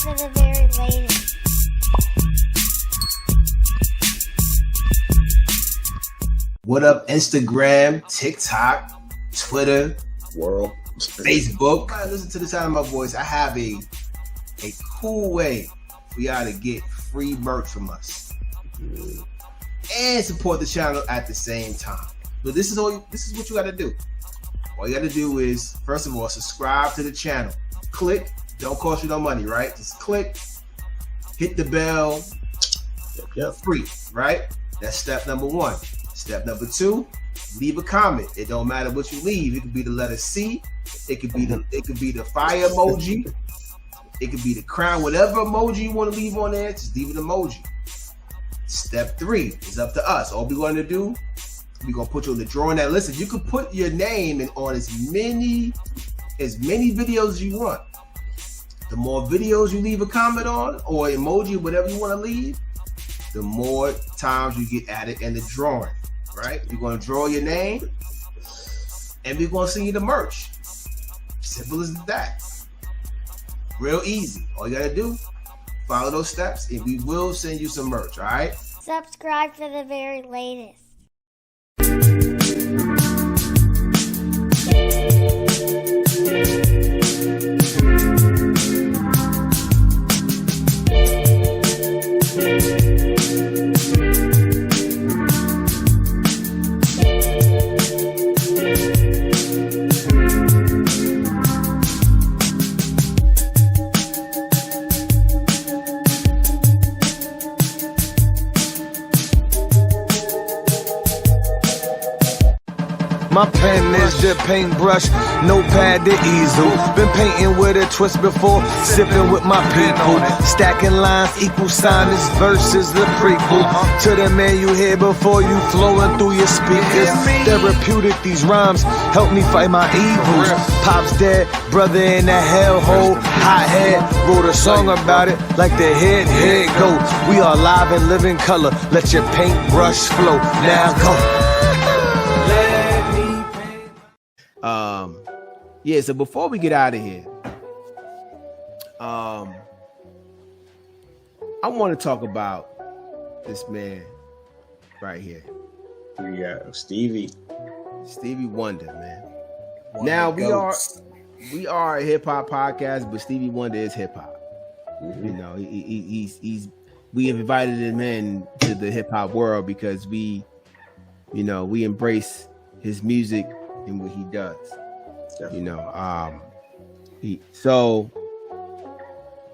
for the very latest. What up, Instagram, TikTok, Twitter, world, Facebook? Listen to the sound of my voice. I have a cool way for y'all to get free merch from us and support the channel at the same time. But this is what you got to do. All you got to do is, first of all, subscribe to the channel. Click. Don't cost you no money, right? Just click. Hit the bell. Yep. Free, right? That's step number one. Step number two, leave a comment. It don't matter what you leave. It could be the letter C. It could be the fire emoji. It could be the crown. Whatever emoji you want to leave on there, just leave an emoji. Step three is up to us. All we're going to do, we're going to put you on the drawing. Now, listen, you can put your name on as many videos as you want. The more videos you leave a comment on or emoji, whatever you want to leave, the more times you get added in the drawing. Right? We're going to draw your name and we're going to send you the merch. Simple as that. Real easy. All you got to do, follow those steps and we will send you some merch. All right? Subscribe for the very latest. My pen is the paintbrush, notepad the easel. Been painting with a twist before, sipping with my people. Stacking lines, equal sign, this verse is the prequel to the man you hear before you flowing through your speakers. Therapeutic, these rhymes help me fight my evils. Pop's dead, brother in the hellhole, hot head. Wrote a song about it like the head go. We are live and live in color, let your paintbrush flow. Now go. Yeah, so before we get out of here, I want to talk about this man right here. Yeah, Stevie Wonder, man. Now we are a hip hop podcast, but Stevie Wonder is hip hop. Mm-hmm. You know, we have invited him in to the hip hop world because we embrace his music and what he does. Definitely. So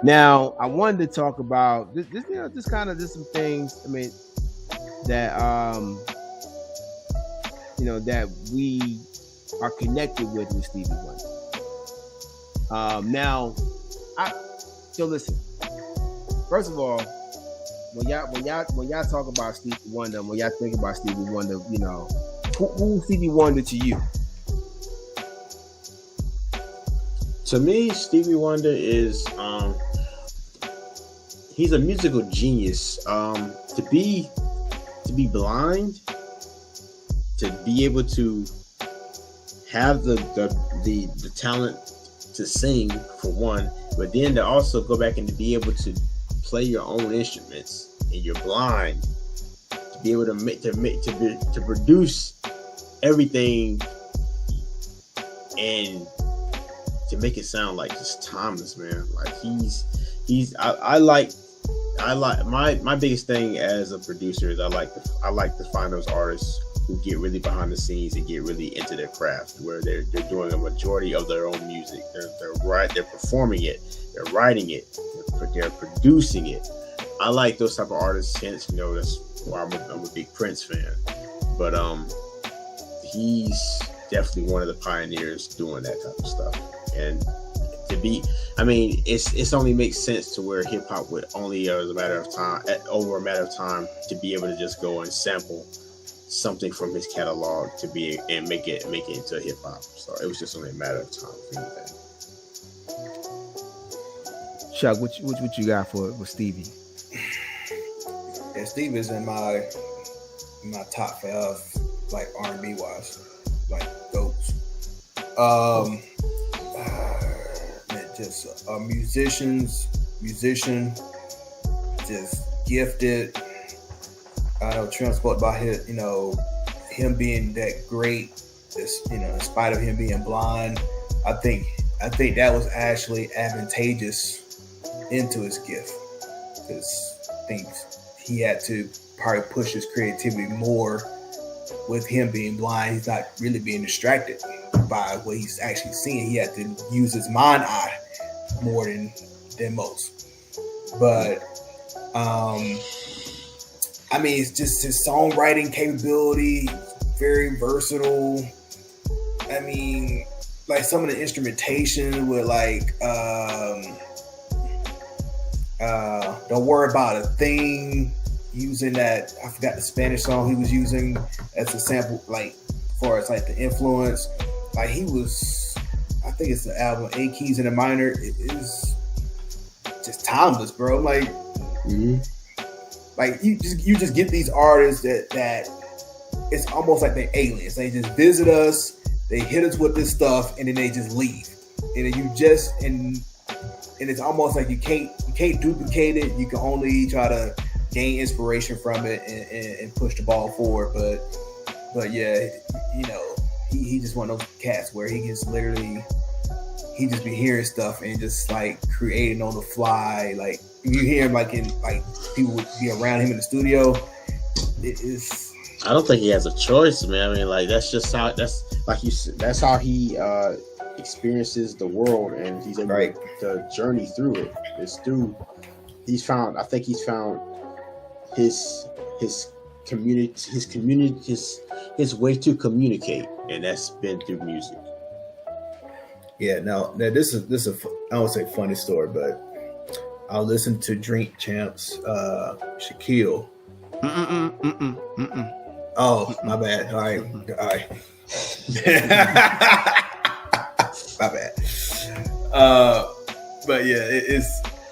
now I wanted to talk about just some things. I mean, that that we are connected with Stevie Wonder. So listen. First of all, when y'all talk about Stevie Wonder, when y'all think about Stevie Wonder, who's Stevie Wonder to you? To me, Stevie Wonder is he's a musical genius. To be blind, to be able to have the talent to sing for one, but then to also go back and to be able to play your own instruments and you're blind, to be able to produce everything and to make it sound like just timeless, man. Like I like my biggest thing as a producer is I like to find those artists who get really behind the scenes and get really into their craft, where they're doing a majority of their own music. They're performing it, they're writing it, they're producing it. I like those type of artists. Hence, that's why I'm a big Prince fan. But he's definitely one of the pioneers doing that type of stuff. And it's only makes sense to where hip hop would only over a matter of time to be able to just go and sample something from his catalog to be and make it into hip hop. So it was just only a matter of time for anything. Chuck, what you got for Stevie? Yeah, Stevie's in my top 5, like R&B wise, like goats. Just musicians, musician, just gifted. I know Trent spoke about his, him being that great. In spite of him being blind, I think that was actually advantageous into his gift, because I think he had to probably push his creativity more with him being blind. He's not really being distracted by what he's actually seeing. He had to use his mind eye more than most. But it's just his songwriting capability, very versatile. Like some of the instrumentation with Don't Worry About a Thing, using that, I forgot the Spanish song he was using as a sample, like for as like the influence. Like he was, I think it's the album A Keys in a Minor. It is just timeless, bro. Like, like you just get these artists that it's almost like they're aliens. They just visit us, they hit us with this stuff, and then they just leave. And then and it's almost like you can't duplicate it. You can only try to gain inspiration from it and push the ball forward. But yeah, he just one of those cats where he just literally be hearing stuff and just like creating on the fly. Like you hear him like people would be around him in the studio. It is. I don't think he has a choice, man. That's just how that's how he experiences the world, and he's able to journey through it. This dude, he's found his community, his way to communicate, and that's been through music. Yeah. Now this is I don't say funny story, but I listened to Drink Champs, Shaquille. Oh, my bad. All right. My bad. But yeah,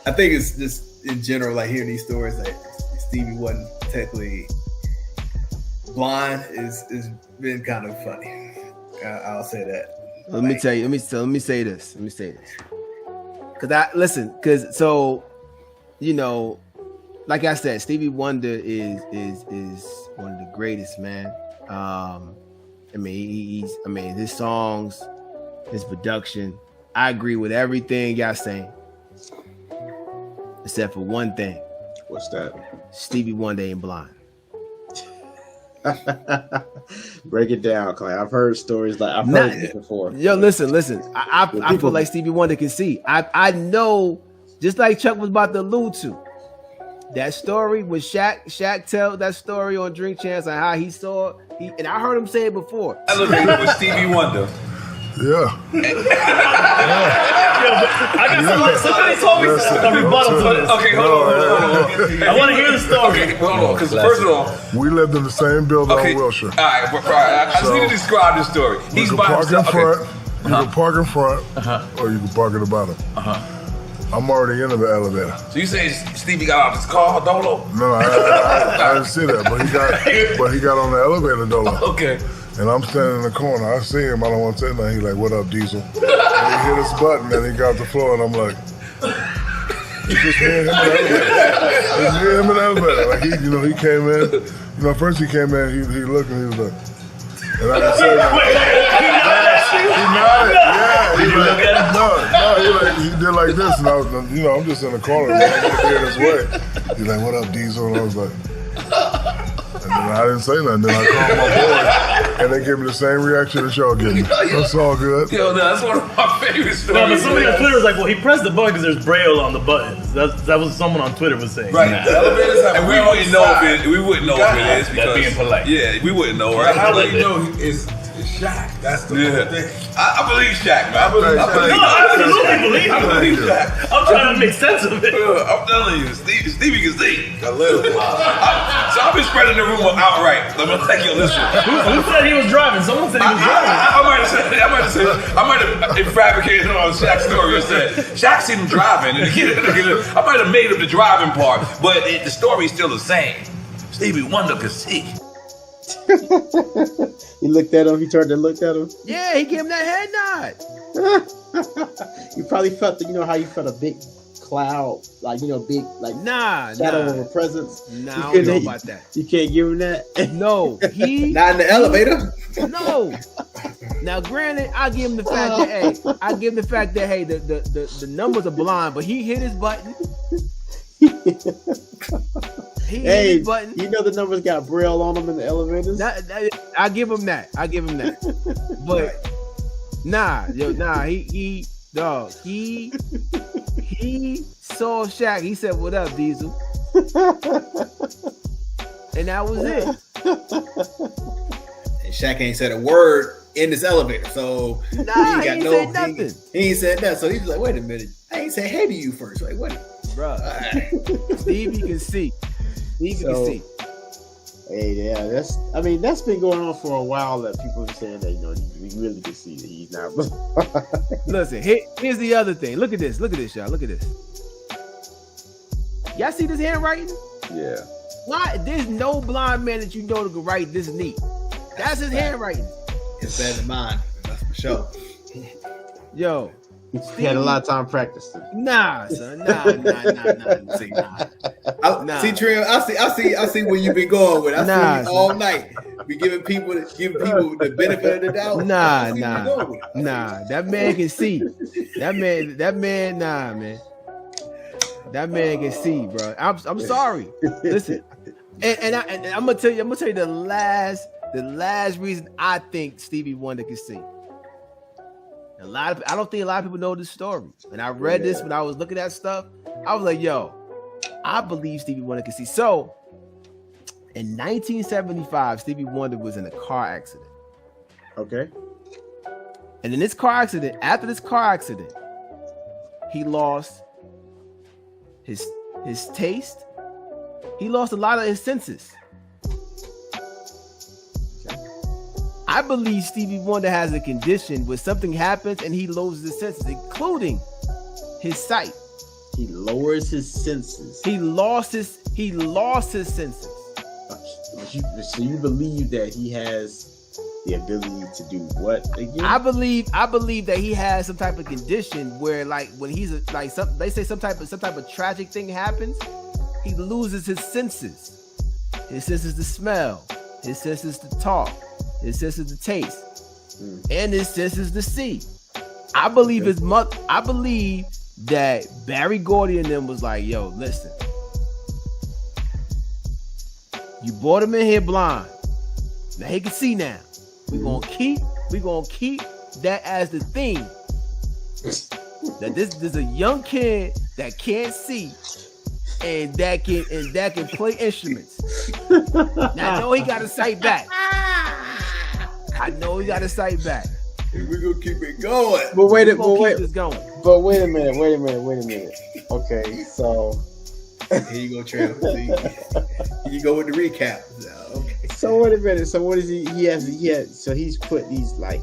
I think it's just in general, like hearing these stories that Stevie wasn't technically blind is been kind of funny. I'll say that. Let me tell you. Let me say this. Because like I said, Stevie Wonder is one of the greatest, man. His songs, his production. I agree with everything y'all saying, except for one thing. What's that? Stevie Wonder ain't blind. Break it down, Clay. I've heard stories I've heard this before. Yo, listen. I feel like Stevie Wonder can see. I know, just like Chuck was about to allude to. That story with Shaq tell that story on Drink Champs and how he saw and I heard him say it before. Elevated with Stevie Wonder. Yeah. Somebody told me a rebuttal to this. Okay, hold on. I want to hear the story. Okay, hold on. Because first of all, we lived in the same building on Wilshire. All right, I just need to describe this story. He's by himself. You can park in front, or you can park in the bottom. I'm already into the elevator. So you say Stevie got out of his car, Dolo? No, I didn't see that, but he got on the elevator, Dolo. Okay. And I'm standing in the corner. I see him. I don't want to say nothing. He's like, "What up, Diesel?" And he hit his button, and he got off the floor, and I'm like, "It's just me and him in the elevator." It's me and him in the elevator. Like he came in. First he came in, he looked, and he was like, and I didn't say nothing. He nodded. Yeah. He did like this, and I was, I'm just in the corner, and I'm gonna be in his way. He's like, "What up, Diesel?" And I was like. And then I didn't say nothing. Then I called my boy, and they gave me the same reaction that y'all gave me. That's all good. Yo, that's one of my favorite stories. No, but somebody on Twitter was like, well, he pressed the button because there's Braille on the buttons. That was someone on Twitter was saying. Right. The elevators have and we wouldn't know if it is because being polite. Yeah, we wouldn't know, right? How do you know it's Shaq? That's the thing. I believe Shaq, man. I believe Shaq. I'm trying to make sense of it. I'm telling you, Stevie can see. A little. So I've been spreading the rumor outright. Let me take you a listen. Who said he was driving? Someone said he was driving. I might have fabricated on Shaq's story and said Shaq seen him driving, and I might have made up the driving part, but the story is still the same. Stevie Wonder could see. He looked at him. He turned and looked at him. Yeah, he gave him that head nod. You probably felt, how you felt a big cloud, like big, like shadow of a presence. Nah, I don't know about that. You can't give him that. No, not in the elevator. No. Now, granted, I give him the fact that the numbers are blind, but he hit his button. He hit his button. You know the numbers got braille on them in the elevators. I give him that. But he saw Shaq. He said, "What up, Diesel?" And that was it. And Shaq ain't said a word in this elevator, so he ain't said nothing. He ain't said that, so he's like, "Wait a minute, I ain't say hey to you first." Like, what, bro? Stevie can see. Stevie can see. Hey, yeah, that's been going on for a while. That people are saying that we really can see that he's not. Listen, here's the other thing. Look at this, y'all. Look at this. Y'all see this handwriting? Yeah. Why? There's no blind man that that can write this neat. That's his handwriting. It's better than mine. That's for sure. Yo. He had a lot of time practicing. Nah, son. Nah. See, Trim, I see where you been going with. I see you all night. Be giving people the benefit of the doubt. Nah. That man can see. That man, nah, man. That man can see, bro. I'm sorry. Listen, and I'm gonna tell you the last reason I think Stevie Wonder can sing. I don't think a lot of people know this story. And I read this when I was looking at stuff. I was like, yo, I believe Stevie Wonder can see. So in 1975, Stevie Wonder was in a car accident. Okay. And in this car accident, after this car accident, he lost his taste. He lost a lot of his senses. I believe Stevie Wonder has a condition where something happens and he loses his senses, including his sight. He lowers his senses. He lost his senses. So you believe that he has the ability to do what again? I believe that he has some type of condition where, like, when he's they say some type of tragic thing happens, he loses his senses. His senses to smell, his senses to talk, his senses to taste, and his senses to see. I believe I believe that Barry Gordy and them was like, yo, listen, you brought him in here blind. Now he can see now. We're gonna keep that as the thing. That this is a young kid that can't see and that can play instruments. Now I know he got a sight back. We're gonna keep it going. But wait a minute. Okay, so here you go, Trail. Here you go with the recap. Okay. So wait a minute. So what is he? So he's put these what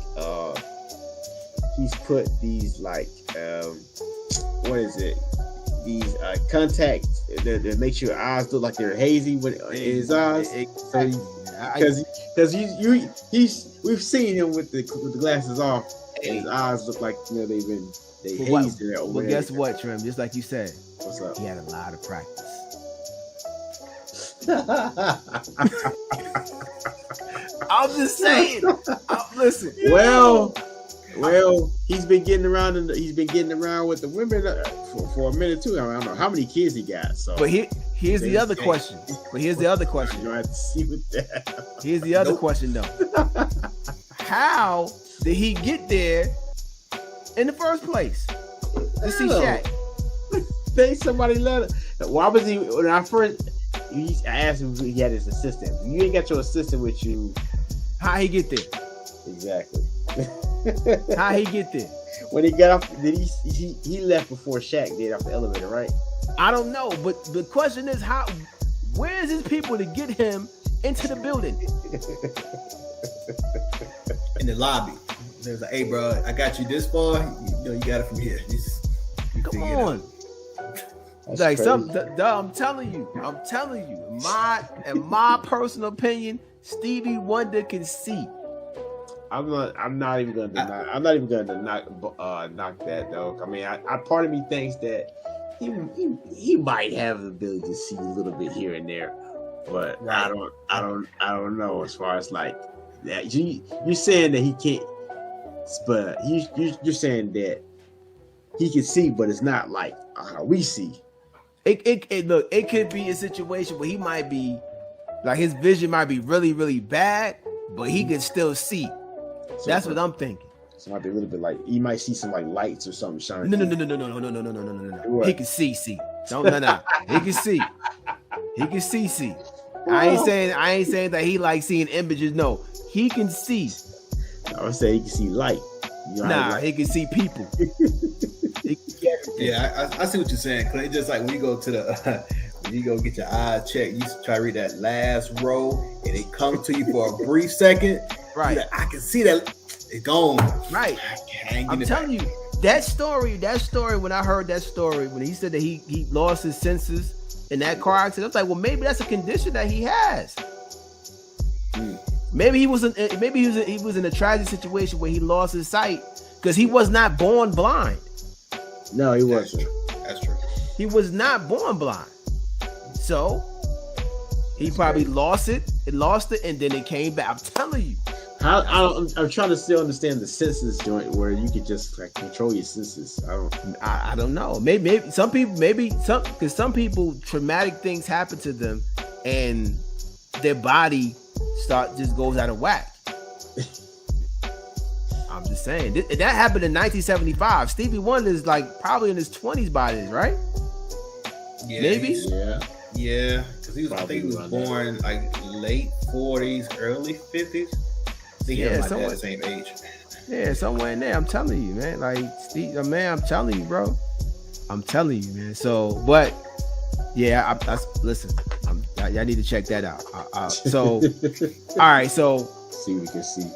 is it? These contacts that makes your eyes look like they're hazy in his eyes. Because we've seen him with the glasses off, and his eyes look like they hazed in there. Well, guess what, Trim? Just like you said, what's up? He had a lot of practice. I'm just saying. Listen. Well, he's been getting around with the women for a minute too. I don't know how many kids he got. So, but here's the other question. You don't have to see with that. Here's the other question though. How did he get there in the first place? To see Shaq. Think somebody let him. Why was he? When I asked him if he had his assistant. If you ain't got your assistant with you, how he get there? Exactly. How he get there? When he got off, did he left before Shaq did off the elevator, right? I don't know, but the question is where's his people to get him into the building? In the lobby. They was like, hey bro, I got you this far, you got it from here. Come on. Like I'm telling you, in my personal opinion, Stevie Wonder can see. I'm not even gonna knock that though. I mean, part of me thinks that he might have the ability to see a little bit here and there, but I don't know as far as like that. You're saying that he can't, but you're saying that he can see, but it's not like how we see. It could be a situation where he might be like his vision might be really, really bad, but he can still see. So that's what I'm thinking. So it might be a little bit like you might see some like lights or something shining. No. He can see. No. He can see. He can see. I ain't saying that he like seeing images. No, he can see. I would say he can see light. He can see people. Yeah, I see what you're saying. Cause it's just like when you go to the when you go get your eyes checked, you try to read that last row, and it comes to you for a brief second. Right, like, I can see that it's gone. Right, I'm telling you that story. When I heard that story, when he said that he lost his senses in that car accident, I was like, well, maybe that's a condition that he has. Maybe he was in a tragic situation where he lost his sight because he was not born blind. No, he wasn't. That's true. He was not born blind. So he probably lost it, and then it came back. I'm telling you. I'm trying to still understand the senses joint where you could just like control your senses. I don't know. Maybe some because some people traumatic things happen to them, and their body just goes out of whack. I'm just saying that happened in 1975. Stevie Wonder is like probably in his 20s by this, right? Yeah, maybe. Yeah, because I think he was born like late 40s, early 50s. I think he had my dad's same age. Yeah, somewhere in there. I'm telling you, man. Like Steve, man, I'm telling you, bro. I'm telling you, man. So, but yeah, listen. Y'all need to check that out. So, all right. So, see what we can see.